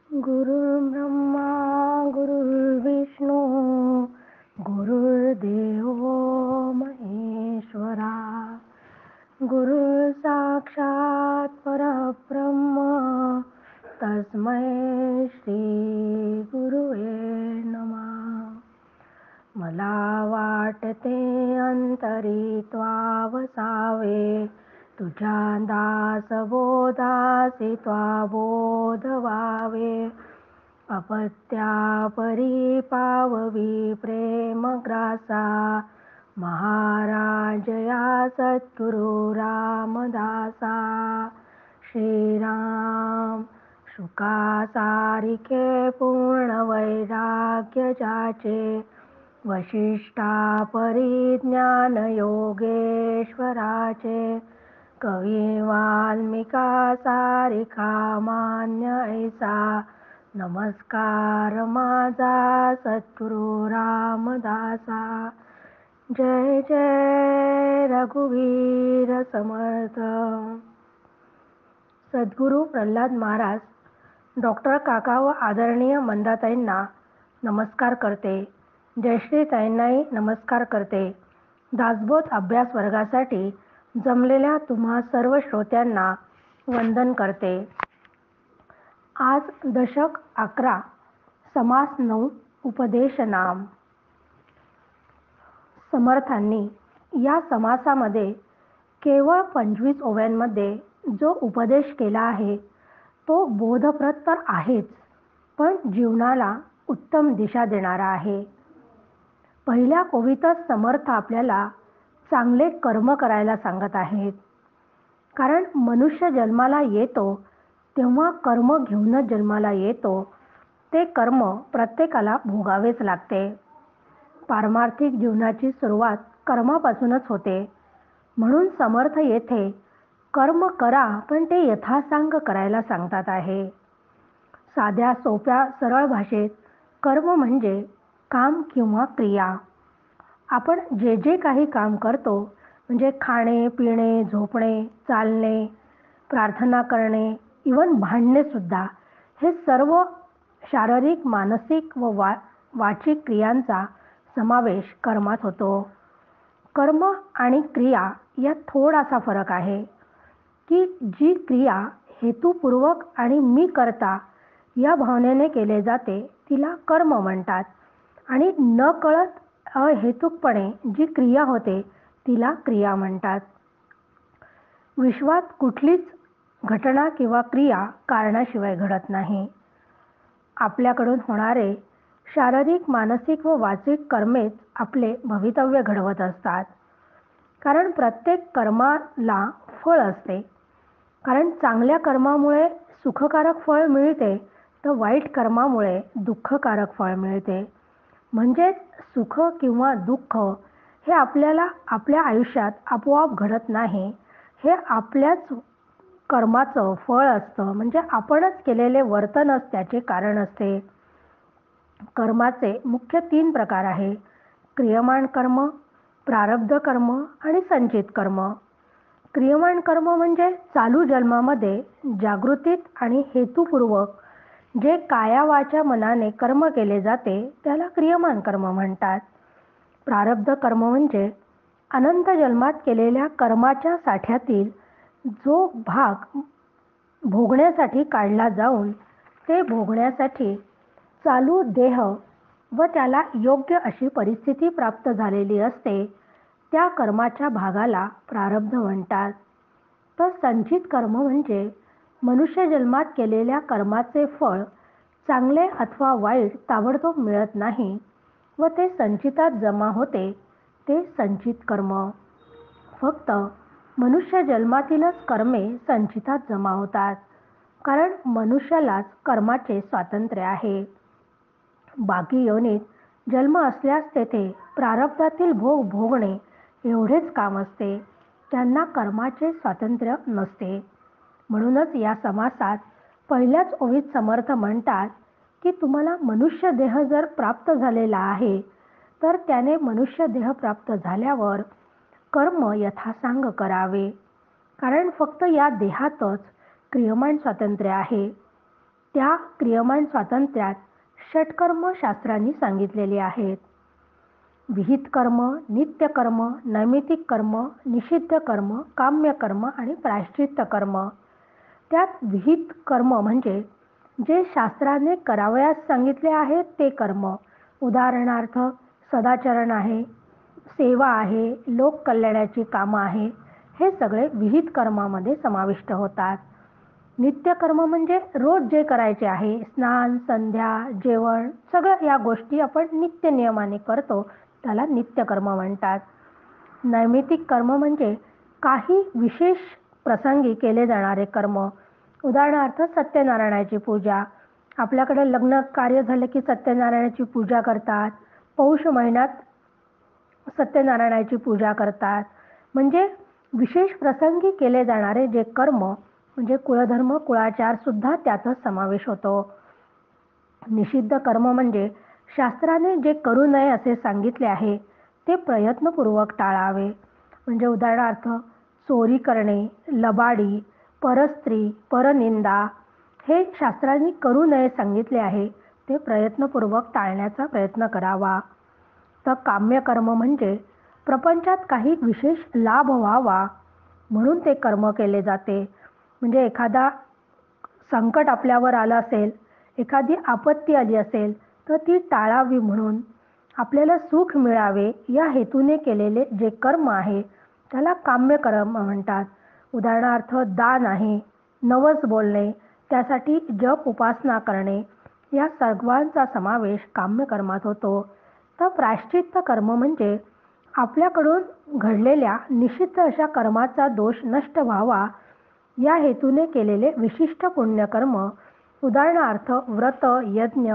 गुरुर्ब्रह्मा गुरुर्विष्णू गुरुर्देवो महेश्वरा गुरु साक्षात परब्रह्म तस्मै श्री गुरुवे नमः. मला वाटते अंतरी त्वावसावे तुझ्या दासबोधासी त्वा बोध व्हावे. अपत्या परी पाववी प्रेमग्रासा महाराज या सद्गुरु रामदासा. श्रीराम शुका सारिखे पूर्ण वैराग्य जाचे वशिष्ठा परिज्ञान योगेश्वराचे. कवी वाल्मिका सारिखा मान्य ऐसा नमस्कार माझा सद्गुरु रामदासा. जय जय रघुवीर समर्थ. सद्गुरु प्रल्हाद महाराज डॉक्टर काका व आदरणीय मंदाताईंना नमस्कार करते. जयश्रीताईंनाही नमस्कार करते. दासबोध अभ्यास वर्गासाठी जमलेल्या तुम्हा सर्व श्रोत्यांना वंदन करते. आज दशक 11 समास 9 उपदेश नाम. समर्थांनी या समासामध्ये केवळ 25 ओव्यांमध्ये जो उपदेश केला आहे तो बोधप्रद तर आहेच, पण जीवनाला उत्तम दिशा देणारा आहे. पहिल्या ओवीतच समर्थ आपल्याला चांगले कर्म करायला सांगत आहेत. कारण मनुष्य जन्माला येतो तेव्हा कर्म घेऊनच जन्माला येतो. ते कर्म प्रत्येकाला भोगावेच लागते. पारमार्थिक जीवनाची सुरुवात कर्मापासूनच होते. म्हणून समर्थ येथे कर्म करा पण ते यथासांग करायला सांगतात आहे. साध्या सोप्या सरळ भाषेत कर्म म्हणजे काम किंवा क्रिया. आपण जे जे काही काम करतो म्हणजे खाणे, पिणे, झोपणे, चालणे, प्रार्थना करणे, इवन भांडणे सुद्धा, हे सर्व शारीरिक, मानसिक व वाचिक क्रियांचा समावेश कर्मात होतो. कर्म आणि क्रिया यात थोडासा फरक आहे की जी क्रिया हेतुपूर्वक आणि मी करता या भावनेने केले जाते तिला कर्म म्हणतात आणि न कळत अहेतुकपणे जी क्रिया होते तिला क्रिया म्हणतात. विश्वात कुठलीच घटना किंवा क्रिया कारणाशिवाय घडत नाही. आपल्याकडून होणारे शारीरिक, मानसिक व वाचिक कर्मेच आपले भवितव्य घडवत असतात. कारण प्रत्येक कर्माला फळ असते. कारण चांगल्या कर्मामुळे सुखकारक फळ मिळते तर वाईट कर्मामुळे दुःखकारक फळ मिळते. म्हणजेच सुख किंवा दुःख हे आपल्याला आपल्या आयुष्यात आपोआप घडत नाही. हे आपल्याच कर्माचं फळ असतं. म्हणजे आपणच केलेले वर्तनच त्याचे कारण असते. कर्माचे मुख्य 3 प्रकार आहे: क्रियमाण कर्म, प्रारब्ध कर्म आणि संचित कर्म. क्रियमाण कर्म म्हणजे चालू जन्मामध्ये जागृतीत आणि हेतुपूर्वक जे काया वाचा मनाने कर्म केले जाते त्याला क्रियमाण कर्म म्हणतात. प्रारब्ध कर्म म्हणजे अनंत जन्मात केलेल्या कर्माच्या साठ्यातील जो भाग भोगण्यासाठी काढला जाऊन ते भोगण्यासाठी चालू देह व त्याला योग्य अशी परिस्थिती प्राप्त झालेली असते त्या कर्माच्या भागाला प्रारब्ध म्हणतात. तर संचित कर्म म्हणजे मनुष्य जन्मात केलेल्या कर्माचे फळ चांगले अथवा वाईट ताबडतोब मिळत नाही व ते संचितात जमा होते ते संचित कर्म. फक्त मनुष्य जन्मातीलच कर्मे संचितात जमा होतात. कारण मनुष्यालाच कर्माचे स्वातंत्र्य आहे. बाकी योनीत जन्म असल्यास तेथे प्रारब्धातील भोग भोगणे एवढेच काम असते. त्यांना कर्माचे स्वातंत्र्य नसते. म्हणूनच या समासात पहिल्याच ओवीत समर्थ म्हणतात की तुम्हाला मनुष्य देह जर प्राप्त झालेला आहे तर त्याने मनुष्य देह प्राप्त झाल्यावर कर्म यथासांग करावे. कारण फक्त या देहातच क्रियमाण स्वातंत्र्य आहे. त्या क्रियमान स्वातंत्र्यात षटकर्म शास्त्रांनी सांगितलेली आहेत. विहित कर्म, नित्य कर्म, नैमित्तिक कर्म, निषिद्ध कर्म, काम्य कर्म आणि प्रायश्चित्त कर्म. त्यात विहित कर्म म्हणजे जे शास्त्राने करावयास सांगितले आहे ते कर्म. उदाहरणार्थ सदाचरण आहे, सेवा आहे, लोककल्याणाची कामं आहे, हे सगळे विहित कर्मामध्ये समाविष्ट होतात. नित्य कर्म म्हणजे रोज जे करायचे आहे, स्नान, संध्या, जेवण, सगळं या गोष्टी आपण नित्य नियमाने करतो, त्याला नित्यकर्म म्हणतात. नैमित्तिक कर्म म्हणजे काही विशेष प्रसंगी केले जाणारे कर्म. उदाहरणार्थ सत्यनारायणाची पूजा. आपल्याकडे लग्न कार्य झालं की सत्यनारायणाची पूजा करतात. पौष महिन्यात सत्यनारायणाची पूजा करतात. म्हणजे विशेष प्रसंगी केले जाणारे जे कर्म म्हणजे कुळधर्म, कुळाचार सुद्धा त्यातच समावेश होतो. निषिद्ध कर्म म्हणजे शास्त्राने जे करू नये असे सांगितले आहे ते प्रयत्नपूर्वक टाळावे. म्हणजे उदाहरणार्थ चोरी करणे, लबाडी, परस्त्री, परनिंदा हे शास्त्रांनी करू नये सांगितले आहे ते प्रयत्नपूर्वक टाळण्याचा प्रयत्न करावा. तर काम्यकर्म म्हणजे प्रपंचात काही विशेष लाभ व्हावा म्हणून ते कर्म केले जाते. म्हणजे एखादा संकट आपल्यावर आलं असेल, एखादी आपत्ती आली असेल तर ती टाळावी म्हणून आपल्याला सुख मिळावे या हेतूने केलेले जे कर्म आहे त्याला काम्यकर्म म्हणतात. उदाहरणार्थ दान आहे, नवस बोलणे, त्यासाठी जप उपासना करणे, या सर्वांचा समावेश काम्यकर्मात होतो. तर प्रायश्चित्त कर्म म्हणजे आपल्याकडून घडलेल्या निषिद्ध अशा कर्माचा दोष नष्ट व्हावा या हेतूने केलेले विशिष्ट पुण्यकर्म. उदाहरणार्थ व्रत, यज्ञ,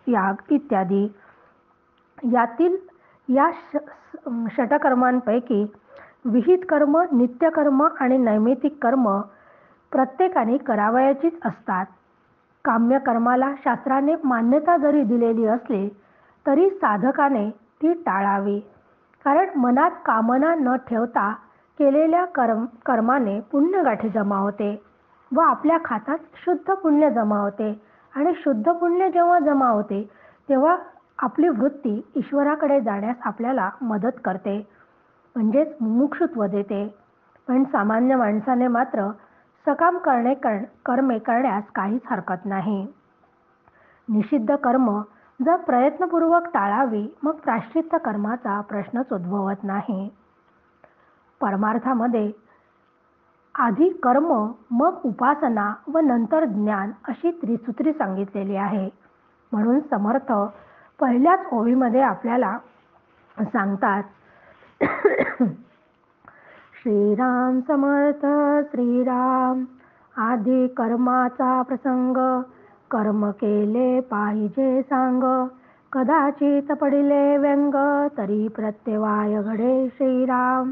याग इत्यादी. यातील या षटकर्मांपैकी विहित कर्म, नित्यकर्म आणि नैमित्तिक कर्म प्रत्येकाने करावयाचीच असतात. काम्यकर्माला शास्त्राने मान्यता जरी दिलेली असली तरी साधकाने ती टाळावी. कारण मनात कामना न ठेवता केलेल्या कर्माने पुण्यगाठी जमा होते व आपल्या खात्यात शुद्ध पुण्य जमा होते. आणि शुद्ध पुण्य जेव्हा जमा होते तेव्हा आपली वृत्ती ईश्वराकडे जाण्यास आपल्याला मदत करते, म्हणजेच मुमुक्षुत्व देते. पण सामान्य माणसाने मात्र सकाम कर्मे करण्यास काहीच हरकत नाही. निषिद्ध कर्म जर प्रयत्नपूर्वक टाळावी मग प्रायश्चित्त कर्माचा प्रश्नच उद्भवत नाही. परमार्थामध्ये आधी कर्म, मग उपासना व नंतर ज्ञान अशी त्रिसूत्री सांगितलेली आहे. म्हणून समर्थ पहिल्याच ओवीमध्ये आपल्याला सांगतात श्रीराम समर्थ श्रीराम. आधी कर्माचा प्रसंग, कर्म केले पाहिजे सांग. कदाचित पडिले व्यंग, तरी प्रत्यवाय घडे श्रीराम.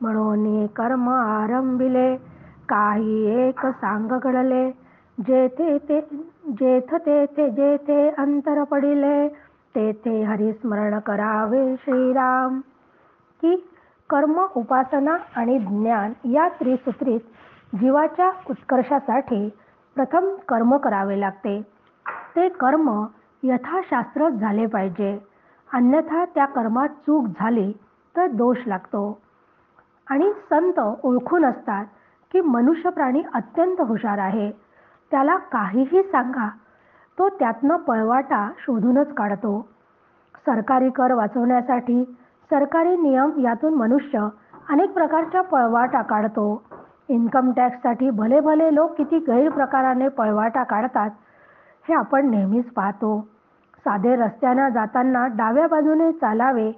म्हणून कर्म आरंभिले, काही एक सांग घडले. जेथे जेथे अंतर पडिले, तेथे हरिस्मरण करावे श्रीराम. की कर्म, उपासना आणि ज्ञान या त्रिसूत्रीत जीवाच्या उत्कर्षासाठी प्रथम कर्म करावे लागते. ते कर्म यथाशास्त्र झाले पाहिजे, अन्यथा त्या कर्मात चूक झाली तर दोष लागतो. आणि संत ओळखून असतात की मनुष्य प्राणी अत्यंत हुशार आहे, त्याला काहीही सांगा तो त्यातनं पळवाटा शोधूनच काढतो. सरकारी कर वाचवण्यासाठी सरकारी नियम यातून मनुष्य अनेक प्रकारच्या पळवाटा काढतो. इन्कम टॅक्ससाठी भले भले लोक किती गैरप्रकाराने पळवाटा काढतात हे आपण नेहमीच पाहतो. साधे रस्त्याने जाताना डाव्या बाजूने चालावे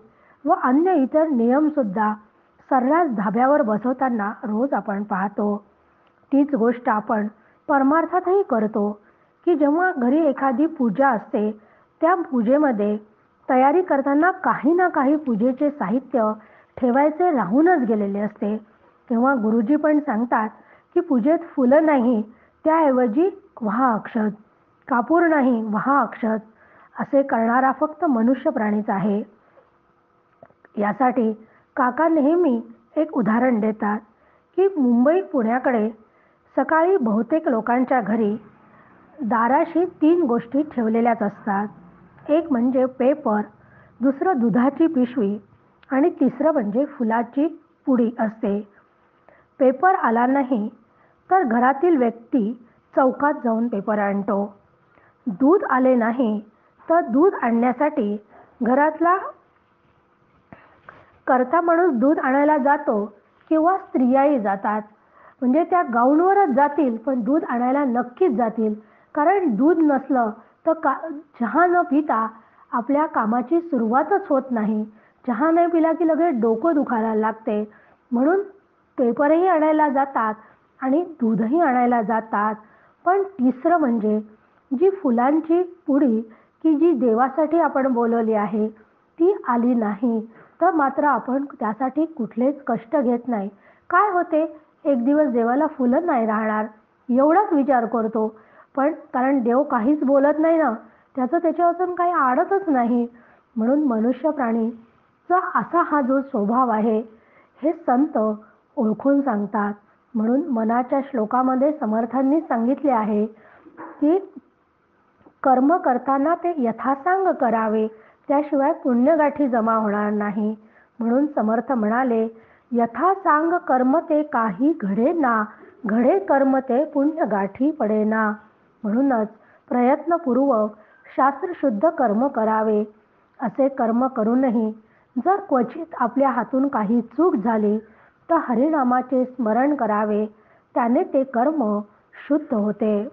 व अन्य इतर नियमसुद्धा सर्रास धाब्यावर बसवताना रोज आपण पाहतो. तीच गोष्ट आपण परमार्थातही करतो की जेव्हा घरी एखादी पूजा असते त्या पूजेमध्ये तयारी करताना काही ना काही पूजेचे साहित्य ठेवायचे राहूनच गेलेले असते, तेव्हा गुरुजी पण सांगतात की पूजेत फुलं नाही त्याऐवजी वहा अक्षत, कापूर नाही वहा अक्षत, असे करणारा फक्त मनुष्य प्राणीच आहे. यासाठी काका नेहमी एक उदाहरण देतात की मुंबई पुण्याकडे सकाळी बहुतेक लोकांच्या घरी दाराशी 3 गोष्टी ठेवलेल्याच असतात. एक म्हणजे पेपर, दुसरं दुधाची पिशवी आणि तिसरं म्हणजे फुलाची पुडी असते. पेपर आला नाही तर घरातील व्यक्ती चौकात जाऊन पेपर आणतो. दूध आले नाही तर दूध आणण्यासाठी घरातला करता माणूस दूध आणायला जातो किंवा स्त्रियाही जातात. म्हणजे त्या गाऊनवरच जातील पण दूध आणायला नक्कीच जातील. कारण दूध नसलं तर चहा न पिता आपल्या कामाची सुरुवातच होत नाही. चहा नाही पिला की लगेच डोकं दुखायला लागते. म्हणून पेपरही आणायला जातात आणि दूधही आणायला जातात. पण तिसरं म्हणजे जी फुलांची पुडी की जी देवासाठी आपण बोलवली आहे ती आली नाही तर मात्र आपण त्यासाठी कुठलेच कष्ट घेत नाही. काय होते, एक दिवस देवाला फुलं नाही राहणार एवढाच विचार करतो. पण कारण देव काहीच बोलत नाही ना, त्याचं त्याच्यापासून काही आडतच नाही. म्हणून मनुष्य प्राणीचा असा हा जो स्वभाव आहे हे संत ओळखून सांगतात. म्हणून मनाच्या श्लोकामध्ये समर्थांनी सांगितले आहे की कर्म करताना ते यथासांग करावे, त्याशिवाय पुण्यगाठी जमा होणार नाही. म्हणून समर्थ म्हणाले, यथासांग कर्म ते काही घडे ना, घडे कर्म ते पुण्यगाठी पडेना. म्हणूनच प्रयत्नपूर्वक शास्त्रशुद्ध कर्म करावे. असे कर्म करूनही जर क्वचित आपल्या हातून काही चूक झाली तर हरिनामाचे स्मरण करावे, त्याने ते कर्म शुद्ध होते.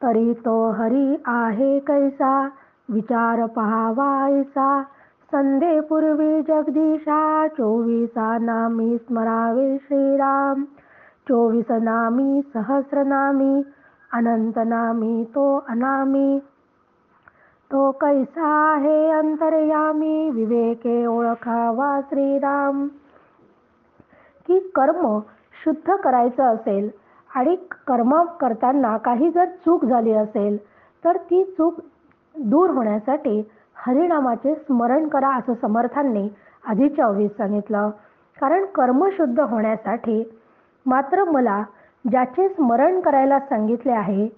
तरी तो हरी आहे कैसा, विचार पहावायचा. संध्येपूर्वी जगदीशा, 24 नामी स्मरावे श्रीराम. 24 नामी सहस्रनामी, अनंत नामी तो अनामी. तो कैसा आहे अंतर्यामी, विवेके ओळखावा श्रीराम. की कर्म शुद्ध करायचं असेल आणि कर्म करताना काही जर चूक झाली असेल तर ती चूक दूर होण्यासाठी हरिनामाचे स्मरण करा असं समर्थांनी आधीच्या ओळीत सांगितलं. कारण कर्म शुद्ध होण्यासाठी मात्र मला ज्याचे स्मरण करायला सांगितले आहे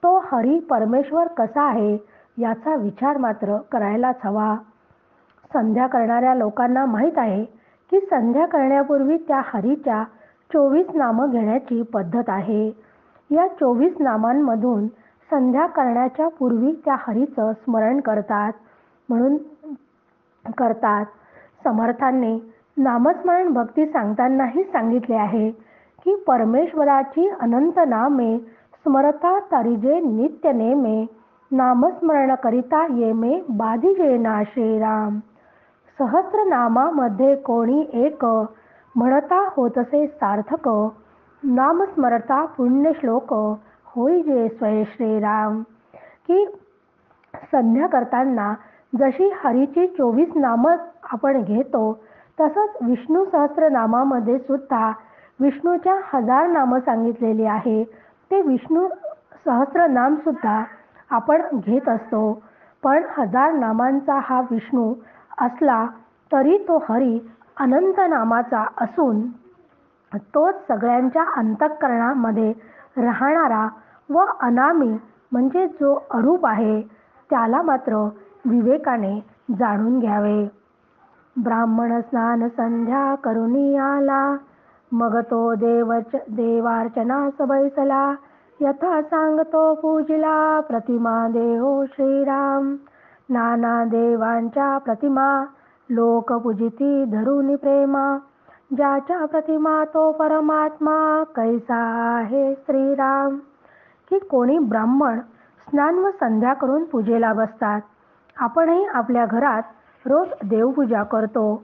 तो हरी परमेश्वर कसा आहे याचा विचार मात्र करायलाच हवा. संध्या करणाऱ्या लोकांना माहीत आहे की संध्या करण्यापूर्वी त्या हरीच्या 24 नामं घेण्याची पद्धत आहे. या 24 नामांमधून संध्या करण्याच्या पूर्वी त्या हरीचं स्मरण करतात. म्हणून करतात. समर्थांनी नामस्मरण भक्ती सांगतानाही सांगितले आहे की परमेश्वराची अनंत नामे स्मरता तरिजे नित्य नेमे, नामस्मरण करिता येमे बाधिजे ना श्रीराम. सहस्रनामामध्ये कोणी एक, म्हणता होतसे सार्थक. नामस्मरता पुण्यश्लोक, होईजे स्वय श्रीराम. की संध्या करताना जशी हरीची 24 नामं आपण घेतो तसंच विष्णू सहस्रनामामध्ये सुद्धा विष्णूच्या 1000 नामं सांगितलेली आहे. ते विष्णू सहस्रनाम सुद्धा आपण घेत असतो. पण 1000 नामांचा हा विष्णू असला तरी तो हरी अनंत नामाचा असून तोच सगळ्यांच्या अंतःकरणामध्ये राहणारा व अनामी म्हणजे जो अरूप आहे त्याला मात्र विवेकाने जाणून घ्यावे. ब्राह्मण स्नान संध्या करुणी आला, मग तो देवार्चनास बैसला. यथा सांगतो पूजिला, प्रतिमा देहो श्रीराम. नाना देवांच्या प्रतिमा, लोक पूजिती धरुनी प्रेमा. ज्याच्या प्रतिमा तो परमात्मा, कैसा आहे श्रीराम. की कोणी ब्राह्मण स्नान व संध्या करून पूजेला बसतात. आपणही आपल्या घरात रोज देवपूजा करतो.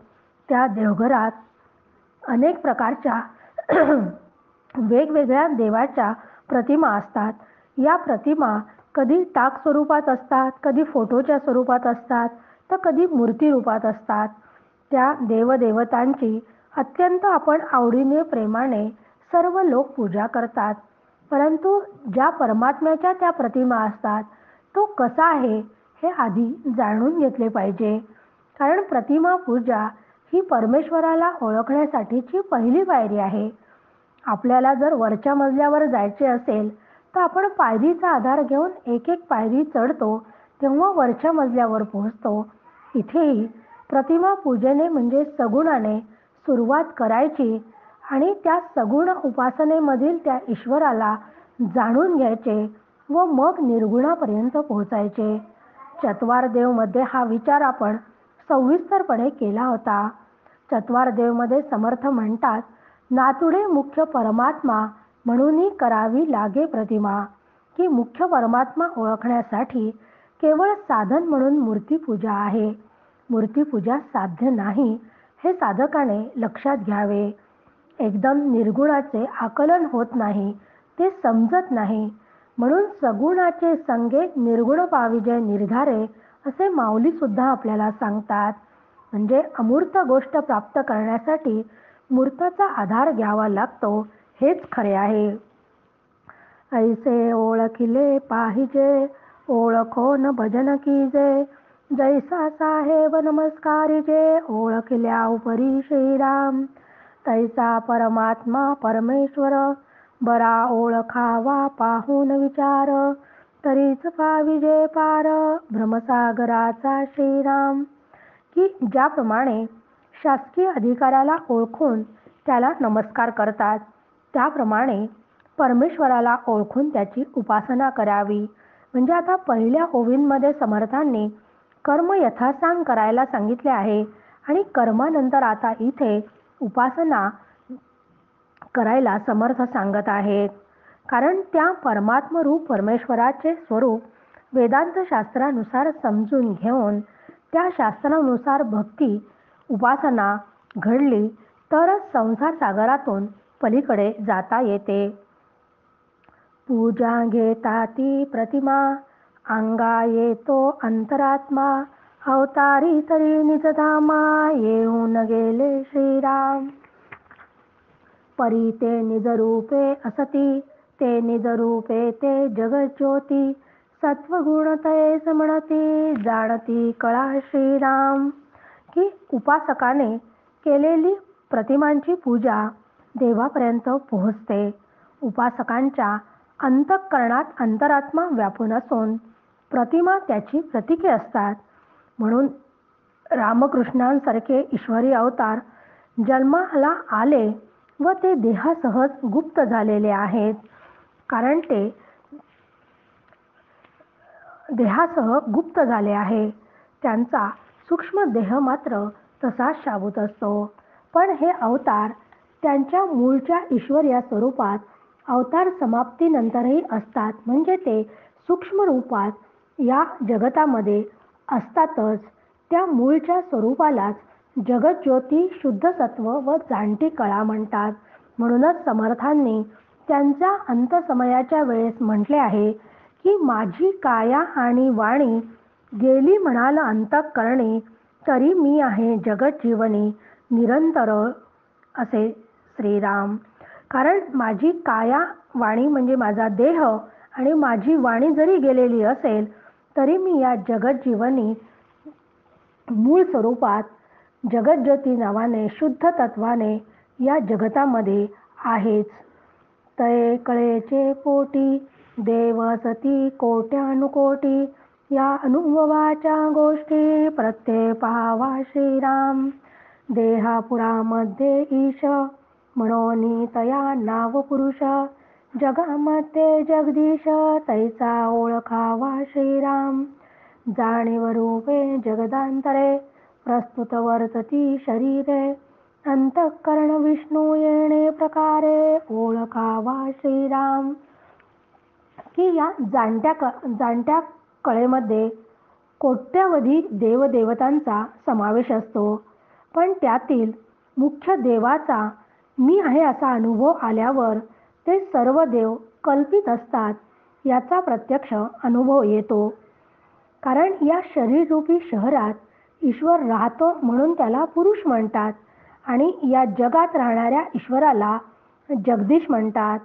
त्या देवघरात अनेक प्रकारच्या वेगवेगळ्या देवाच्या प्रतिमा असतात. या प्रतिमा कधी टाक स्वरूपात असतात, कधी फोटोच्या स्वरूपात असतात, तर कधी मूर्ती रूपात असतात. त्या देवदेवतांची अत्यंत आपण आवडीने प्रेमाने सर्व लोक पूजा करतात. परंतु ज्या परमात्म्याच्या त्या प्रतिमा असतात तो कसा आहे हे आधी जाणून घेतले पाहिजे. कारण प्रतिमा पूजा ही परमेश्वराला ओळखण्यासाठीची पहिली पायरी आहे. आपल्याला जर वरच्या मजल्यावर जायचे असेल तर आपण पायरीचा आधार घेऊन एक एक पायरी चढतो तेव्हा वरच्या मजल्यावर पोहोचतो. इथेही प्रतिमा पूजेने म्हणजे सगुणाने सुरुवात करायची आणि त्या सगुण उपासनेमधील त्या ईश्वराला जाणून घ्यायचे व मग निर्गुणापर्यंत पोहोचायचे. चत्वार देवमध्ये हा विचार आपण सविस्तरपणे केला होता. चत्वार देवमध्ये समर्थ म्हणतात, नातुडे मुख्य परमात्मा म्हणूनही करावी लागे प्रतिमा, की मुख्य परमात्मा ओळखण्यासाठी केवळ साधन म्हणून मूर्तीपूजा आहे. मूर्तीपूजा साध्य नाही हे साधकाने लक्षात घ्यावे. एकदम निर्गुणाचे आकलन होत नाही, ते समजत नाही. म्हणून सगुणाचे संगे निर्गुण पाविजे निर्धारे असे माऊली सुद्धा आपल्याला सांगतात. म्हणजे अमूर्त गोष्ट प्राप्त करण्यासाठी मूर्ताचा आधार घ्यावा लागतो हेच खरे आहे. ऐसे ओळखिले पाहिजे ओळखोन भजन कीजे, जैसा साहेब नमस्कारिजे ओळखल्या उपरी श्रीराम. तैसा परमात्मा परमेश्वर बरा ओळखावा पाहून विचार, तरीच पाविजे पार भ्रमसागराचा श्रीराम. की ज्याप्रमाणे शासकीय अधिकाऱ्याला ओळखून त्याला नमस्कार करतात, त्याप्रमाणे परमेश्वराला ओळखून त्याची उपासना करावी. म्हणजे आता पहिल्या ओवींमध्ये समर्थांनी कर्म यथासांग करायला सांगितले आहे आणि कर्मानंतर आता इथे उपासना करायला समर्थ सांगत आहेत. कारण त्या परमात्मरूप परमेश्वराचे स्वरूप वेदांत शास्त्रानुसार समजून घेऊन त्या शास्त्रानुसार भक्ती उपासना घडली तरच संसार सागरातून पलीकडे जाता येते. पूजा घेता ती प्रतिमा अंगा येतो अंतरात्मा, अवतारी तरी निजधामा येऊन गेले श्रीराम. परी ते निजरूपे असती ते निजरूपे ते जगज्योती, सत्वगुण तये समणती जाणती कळा श्रीराम. की उपासकाने केलेली प्रतिमांची पूजा देवापर्यंत पोहोचते. उपासकांच्या अंतःकरणात अंतरात्मा व्यापून असून प्रतिमा त्याची प्रतीके असतात. म्हणून रामकृष्णांसारखे ईश्वरी अवतार जन्माला आले व ते देहासहज गुप्त झालेले आहेत. कारण ते देहासह गुप्त झाले आहे. त्यांचा सूक्ष्म देह मात्र तसाच शाबूत असतो. पण हे अवतार त्यांच्या मूळच्या ईश्वरीय स्वरूपात अवतार समाप्तीनंतरही असतात. म्हणजे ते सूक्ष्म रूपात या जगतामध्ये असतातच. त्या मूळच्या स्वरूपालाच जगज्योती, शुद्ध सत्व व जाणती कळा म्हणतात. म्हणूनच समर्थांनी त्यांच्या अंतसमयाच्या वेळेस म्हटले आहे की माझी काया आणि वाणी गेली म्हणाल अंतःकरणी, तरी मी आहे जगज्जीवनी निरंतर असे श्रीराम. कारण माझी काया वाणी म्हणजे माझा देह आणि माझी वाणी जरी गेलेली असेल तरी मी या जगज्जीवनी मूळ स्वरूपात जगज्योती नावाने शुद्ध तत्वाने या जगतामध्ये आहेच. तये कळेचे पोटी देव सती कोट्यानुकोटी, या अनुभवाच्या गोष्टी प्रत्यय पाहावा श्रीराम. देहापुरामध्ये ईश म्हणून तया नाव पुरुष, जगामध्ये जगदीश तैसा ओळखावा श्रीराम. जाणीव रूपे जगदांतरे प्रस्तुत वर्तती शरीरे, अंतःकरण विष्णू येणे प्रकारे ओळखावा श्रीराम. की या जाणत्या कळेमध्ये कोट्यवधी देवदेवतांचा समावेश असतो. पण त्यातील मुख्य देवाचा मी आहे असा अनुभव आल्यावर ते सर्व देव कल्पित असतात याचा प्रत्यक्ष अनुभव येतो. कारण या शरीररूपी शहरात ईश्वर राहतो म्हणून त्याला पुरुष म्हणतात आणि या जगात राहणाऱ्या ईश्वराला जगदीश म्हणतात.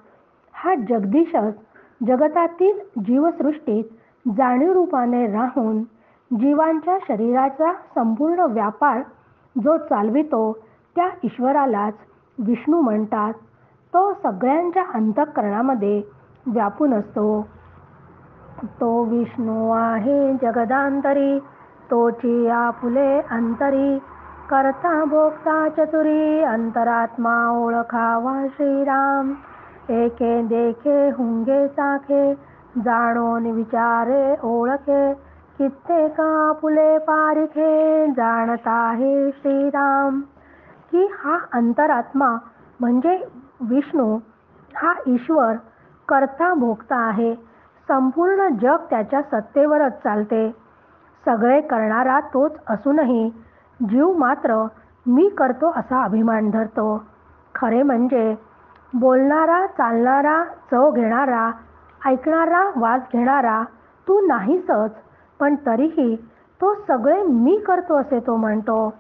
हा जगदीशच जगतातील जीवसृष्टीत जाणीव रूपाने राहून जीवांच्या शरीराचा संपूर्ण व्यापार जो चालवितो त्या ईश्वरालाच विष्णू म्हणतात. तो सगळ्यांच्या अंतःकरणामध्ये व्यापून असतो. तो विष्णू आहे जगदांतरी, तोची आपुले अंतरी, करता भोगता चतुरी, अंतरात्मा ओळखावा श्रीराम. एके देखे हुंगे साखे, जाणून विचारे ओळखे, कित्येक आपुले पारिखे, जाणता हे श्रीराम. की हा अंतरात्मा म्हणजे विष्णू, हा ईश्वर करता भोगता आहे. संपूर्ण जग त्याच्या सत्तेवरच चालते. सगळे करणारा तोच असूनही जीव मात्र मी करतो असा अभिमान धरतो. खरे म्हणजे बोलणारा, चालणारा, चव घेणारा, ऐकणारा, वास घेणारा तू नाहीसच, पण तरीही तो सगळे मी करतो असे तो म्हणतो.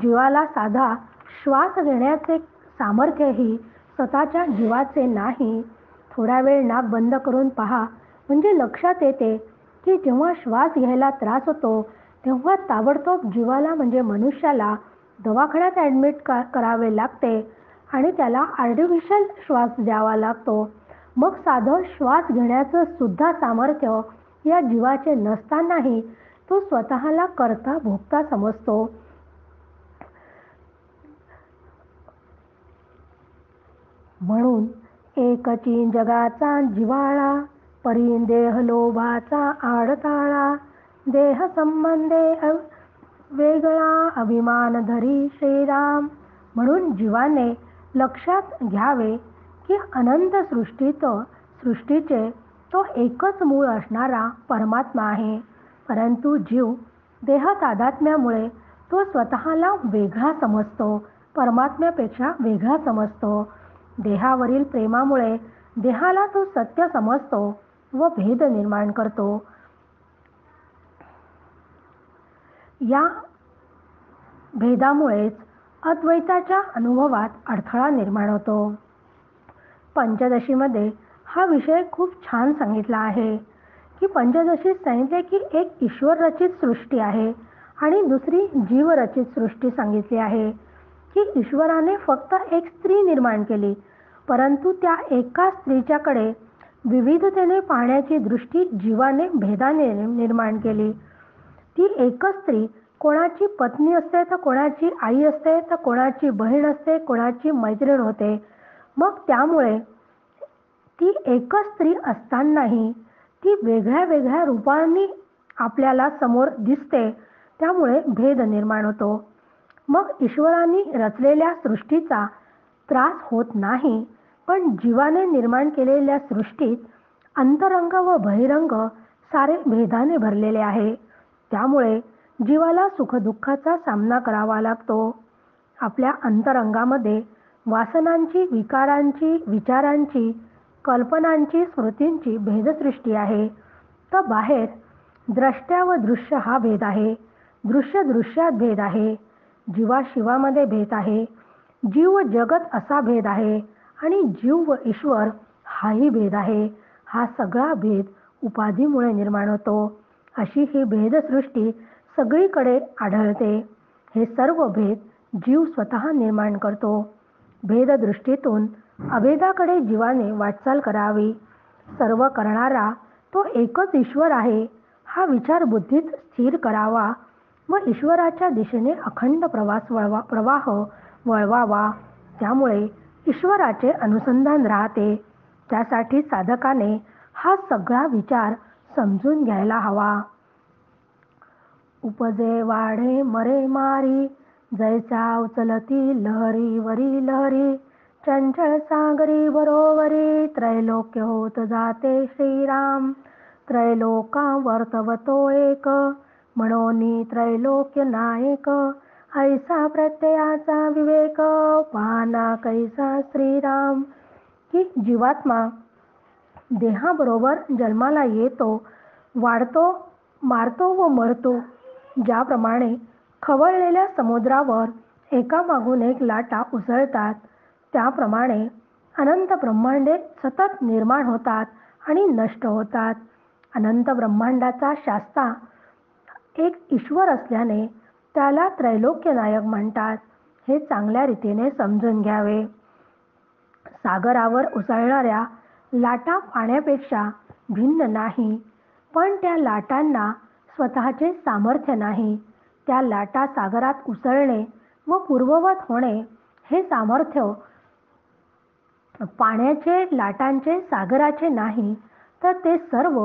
जीवाला साधा श्वास घेण्याचे सामर्थ्यही स्वतःच्या जीवाचे नाही. थोडा वेळ नाक बंद करून पहा, म्हणजे लक्षात येते की जेव्हा श्वास घ्यायला त्रास होतो तेव्हा ताबडतोब जीवाला म्हणजे मनुष्याला दवाखान्यात ॲडमिट करावे लागते आणि त्याला आर्टिफिशियल श्वास द्यावा लागतो. मग साधं श्वास घेण्याचं सुद्धा सामर्थ्य या जीवाचे नसतानाही तो स्वतःला करता भोगता समजतो. म्हणून एकची जगाचा जिव्हाळा, परी देह लोभाचा आडताळा, देह संबंधे वेगळा अभिमान धरी श्रीराम. म्हणून जीवाने लक्षात घ्यावे की अनंत सृष्टीचे तो एकच मूळ असणारा परमात्मा आहे. परंतु जीव देह तादात्म्यामुळे तो स्वतःला वेगळा समजतो, परमात्म्यापेक्षा वेगळा समजतो. देहावरील प्रेमामुळे देहाला तो सत्य समजतो व भेद निर्माण करतो. या भेदामुळेच अद्वैताच्या अनुभवात अडथळा निर्माण होतो. पंचदशीमध्ये हा विषय खूप छान सांगितला आहे की पंचदशीत सांगितले की एक ईश्वर रचित सृष्टी आहे आणि दुसरी जीवरचित सृष्टी सांगितली आहे. की ईश्वराने फक्त एक स्त्री निर्माण केली, परंतु त्या एका स्त्रीच्याकडे विविधतेने पाहण्याची दृष्टी जीवाने भेदाने निर्माण केली. ती एकच स्त्री कोणाची पत्नी असते, तर कोणाची आई असते, तर कोणाची बहीण असते, कोणाची मैत्रीण होते. मग त्यामुळे ती एकच स्त्री असतानाही ती वेगळ्या वेगळ्या रूपांनी आपल्याला समोर दिसते, त्यामुळे भेद निर्माण होतो. मग ईश्वराने रचलेल्या सृष्टीचा त्रास होत नाही, पण जीवाने निर्माण केलेल्या सृष्टीत अंतरंग व बहिरंग सारे भेदाने भरलेले आहे. त्यामुळे जीवाला सुखदुःखाचा सामना करावा लागतो. आपल्या अंतरंगामध्ये वासनांची, विकारांची, विचारांची, कल्पनांची, स्मृतींची भेदसृष्टी आहे. तर बाहेर द्रष्ट्या व दृश्य हा भेद आहे. दृश्य दृश्यात भेद आहे. जीवा शिवामध्ये भेद आहे. जीव व जगत असा भेद आहे आणि जीव व ईश्वर हाही भेद आहे. हा सगळा भेद उपाधीमुळे निर्माण होतो. अशी ही भेदसृष्टी सगळीकडे आढळते. हे सर्व भेद जीव स्वतः निर्माण करतो. भेददृष्टीतून अभेदाकडे जीवाने वाटचाल करावी. सर्व करणारा तो एकच ईश्वर आहे हा विचार बुद्धीत स्थिर करावा व ईश्वराच्या दिशेने अखंड प्रवाह वळवावा. त्यामुळे ईश्वराचे अनुसंधान राहते. त्यासाठी साधकाने हा सगळा विचार समजून घ्यायला हवा. उपजे वाढे मरे मारी, जैसा उचलती लहरी वरी लहरी, चंचल सागरी बरोबरी, त्रैलोक्य होत जाते श्रीराम. त्रैलोका वर्तवतो एक, म्हणोनी त्रैलोक्य नायक, ऐसा प्रत्ययाचा विवेक, पाहना कैसा श्रीराम. की जीवात्मा देहाबरोबर जन्माला येतो, वाढतो, मारतो व मरतो. ज्याप्रमाणे खवळलेल्या समुद्रावर एकामागून एक लाटा उसळतात, त्याप्रमाणे अनंत ब्रह्मांडे सतत निर्माण होतात आणि नष्ट होतात. अनंत ब्रह्मांडाचा शास्ता एक ईश्वर असल्याने त्याला त्रैलोक्य नायक म्हणतात. हे चांगल्या रीतीने समजून घ्यावे. सागरावर उसळणाऱ्या लाटा पाण्यापेक्षा भिन्न नाही, पण त्या लाटांना स्वतःचे सामर्थ्य नाही. त्या लाटा सागरात उसळणे व पूर्ववत होणे हे सामर्थ्य पाण्याचे, लाटांचे, सागराचे नाही, तर ते सर्व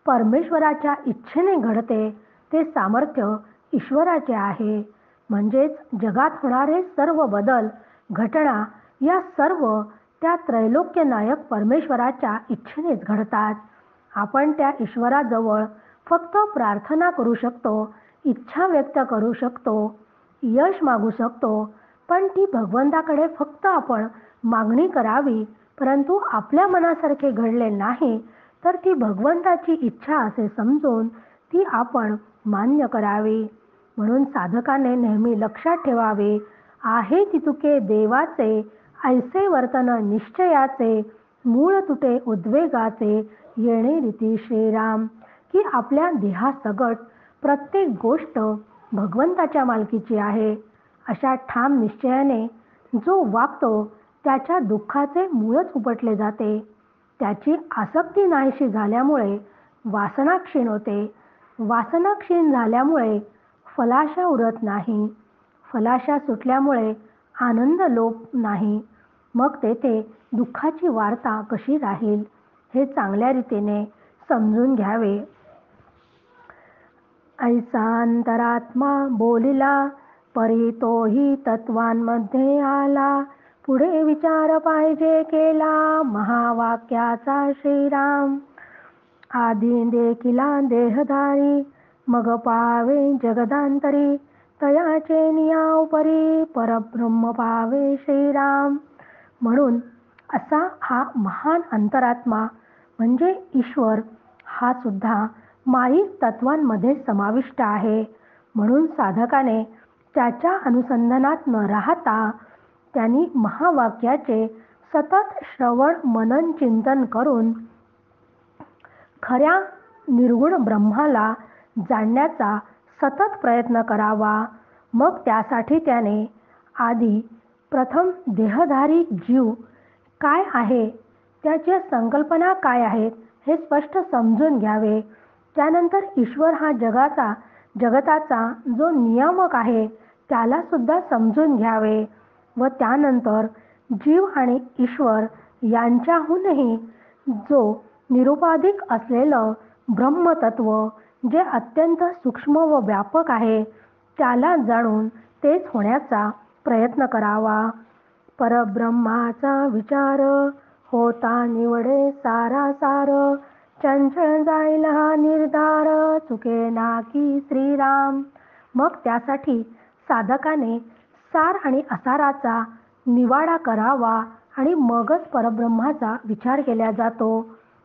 परमेश्वराच्या इच्छेने घडते. ते सामर्थ्य ईश्वराचे आहे. म्हणजेच जगात होणारे सर्व बदल, घटना या सर्व त्या त्रैलोक्यनायक परमेश्वराच्या इच्छेनेच घडतात. आपण त्या ईश्वराजवळ फक्त प्रार्थना करू शकतो, इच्छा व्यक्त करू शकतो, यश मागू शकतो, पण ती भगवंताकडे फक्त आपण मागणी करावी. परंतु आपल्या मनासारखे घडले नाही तर ती भगवंताची इच्छा असे समजून ती आपण मान्य करावी. म्हणून साधकाने नेहमी लक्षात ठेवावे, आहे तितुके देवाचे, ऐसे वर्तन निश्चयाचे, मूळ तुटे उद्वेगाचे, येणे रीती श्रीराम. की आपल्या देहासकट प्रत्येक गोष्ट भगवंताच्या मालकीची आहे. अशा ठाम निश्चयाने जो वागतो त्याच्या दुःखाचे मूळच उपटले जाते. त्याची आसक्ती नाहीशी झाल्यामुळे वासना क्षीण होते. वासना क्षीण झाल्यामुळे फलाशा उरत नाही. फलाशा सुटल्यामुळे आनंद लोप नाही. मग तेथे दुःखाची वार्ता कशी राहील हे चांगल्या रीतीने समजून घ्यावे. ऐसा अंतरात्मा बोलिला, परी तोही तत्वांमध्ये आला. पुढे विचार पाहिजे केला, महावाक्याचा श्रीराम. आधी देखिला देहधारी, मग पावे जगदांतरी. तयाचे नियावपरी, परब्रह्म पावे श्रीराम. म्हणून असा हा महान अंतरात्मा म्हणजे ईश्वर हा सुद्धा माईक तत्वांमध्ये समाविष्ट आहे. म्हणून साधकाने त्याच्या अनुसंधानात न राहता त्यांनी महावाक्याचे सतत श्रवण मनन चिंतन करून खऱ्या निर्गुण ब्रह्माला जाणण्याचा सतत प्रयत्न करावा. मग त्यासाठी त्याने आधी प्रथम देहधारी जीव काय आहे, त्याच्या संकल्पना काय आहेत हे स्पष्ट समजून घ्यावे. त्यानंतर ईश्वर हा जगताचा जो नियामक आहे त्याला सुद्धा समजून घ्यावे व त्यानंतर जीव आणि ईश्वर यांच्याहूनही जो निरुपाधिक असलेलं ब्रह्मतत्व जे अत्यंत सूक्ष्म व व्यापक आहे त्याला जाणून तेच होण्याचा प्रयत्न करावा. परब्रह्माचा विचार होता निवडे सारासार. चंचल जाईल हा निर्धार, चुके ना की श्रीराम. मग त्यासाठी साधकाने सार आणि असाराचा निवाडा करावा आणि मगच परब्रह्माचा विचार केला जातो.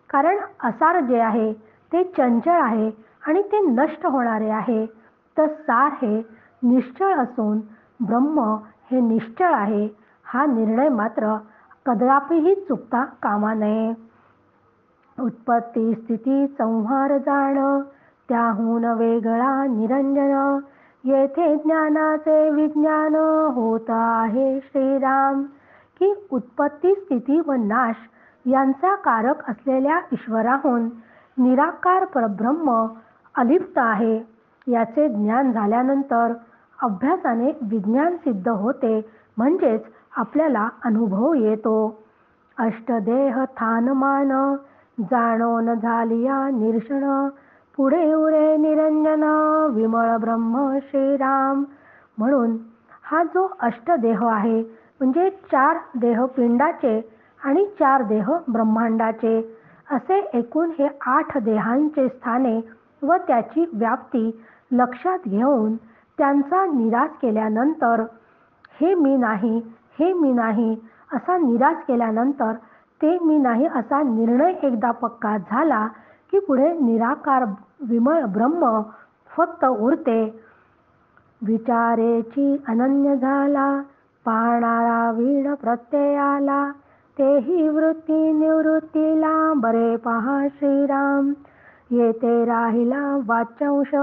कारण असार जे आहे ते चंचल आहे आणि ते नष्ट होणारे आहे, तर सार हे निश्चळ असून ब्रह्म हे निश्चळ आहे. हा निर्णय मात्र कदापिही चुकता कामा नये. उत्पत्ती स्थिती संहार जाण, त्याहून वेगळा निरंजन. येथे ज्ञानाचे विज्ञान होत आहे श्रीराम. की उत्पत्ती स्थिती व नाश यांचा कारक असलेल्या ईश्वराहून निराकार परब्रह्म अलिप्त आहे. याचे ज्ञान झाल्यानंतर अभ्यासाने विज्ञान सिद्ध होते, म्हणजेच आपल्याला अनुभव येतो. अष्टदेह थानमान, जाणोन झालिया निरशण. पुढे उरे निरंजन, विमळ ब्रह्म श्रीराम. म्हणून हा जो अष्टदेह आहे म्हणजे 4 देह पिंडाचे आणि 4 देह ब्रह्मांडाचे असे एकूण हे 8 देहांचे स्थाने व त्याची व्याप्ती लक्षात घेऊन त्यांचा निराश केल्यानंतर हे मी नाही, हे मी नाही असा निराश केल्यानंतर ते मी नाही असा निर्णय एकदा पक्का झाला की पुढे निराकार विमळ ब्रह्म फक्त उरते. विचारेची अनन्य झाला, पाहणारा वीण प्रत्ययाला. तेही वृत्ती निवृत्तीला, बरे पहा श्रीराम. येथे राहिला वाच्यांश,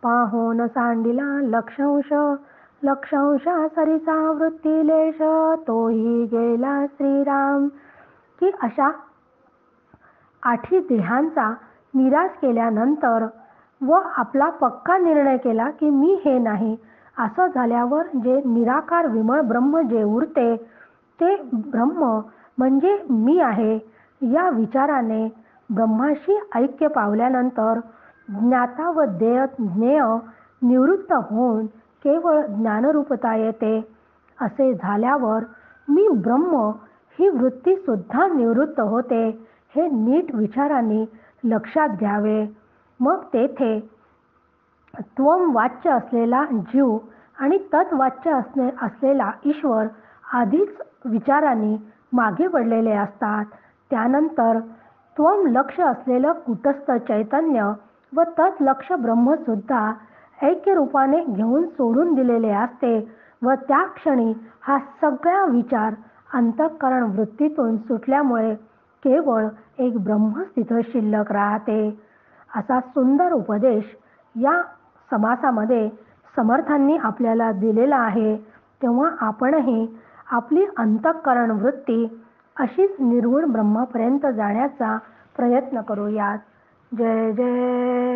पाहोन सांडिला लक्षांश. लक्षांशा सरीचा वृत्तीलेश, तोही गेला श्रीराम. की अशा आठी देहांचा निराश केल्यानंतर व आपला पक्का निर्णय केला की मी हे नाही, असं झाल्यावर जे निराकार विमळ ब्रह्म जे उरते ते ब्रह्म म्हणजे मी आहे या विचाराने ब्रह्माशी ऐक्य पावल्यानंतर ज्ञाता व ज्ञेय निवृत्त होऊन केवळ ज्ञानरूपता येते. असे झाल्यावर मी ब्रह्म ही वृत्ती सुद्धा निवृत्त होते हे नीट विचारांनी लक्षात घ्यावे. मग तेथे त्वम वाच्य असलेला जीव आणि तत्वाच्य असलेला ईश्वर आधीच विचारांनी मागे पडलेले असतात. त्यानंतर त्वम लक्ष असलेलं कुटस्थ चैतन्य व तत्लक्ष ब्रह्मसुद्धा ऐक्यरूपाने घेऊन सोडून दिलेले असते व त्या क्षणी हा सगळा विचार अंतःकरण वृत्तीतून सुटल्यामुळे केवळ एक ब्रह्म तिथं शिल्लक राहते. असा सुंदर उपदेश या समासामध्ये समर्थांनी आपल्याला दिलेला आहे. तेव्हा आपणही आपली अंतःकरण वृत्ती अशीच निर्गुण ब्रह्मापर्यंत जाण्याचा प्रयत्न करूयात. जय जय